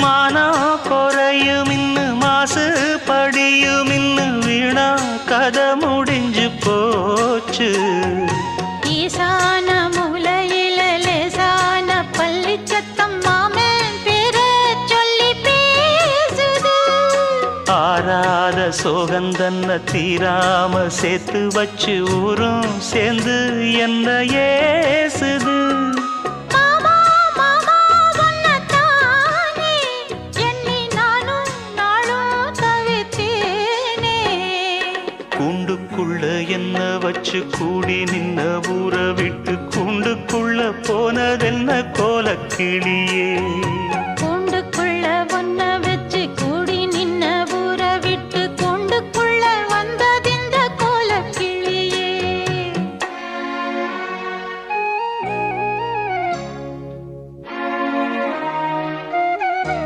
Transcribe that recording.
மானம் குறையும் இன்னு மாசு படியும் இன்னு வீணா கதை முடிஞ்சு போச்சு. ஈசான மூலையில லேசான பள்ளி சத்தம் மாமன் பேர சொல்லி பேசுது. ஆறாத சோகந்தன்ன தீராம சேர்த்து வச்சு ஊரும் சேர்ந்து என்ன ஏசுது. கூண்டுக்குள்ள என்ன வச்சு கூடி நின்ன ஊற விட்டு கூண்டுக்குள்ள போனதென்ன கோலக்கிளியே.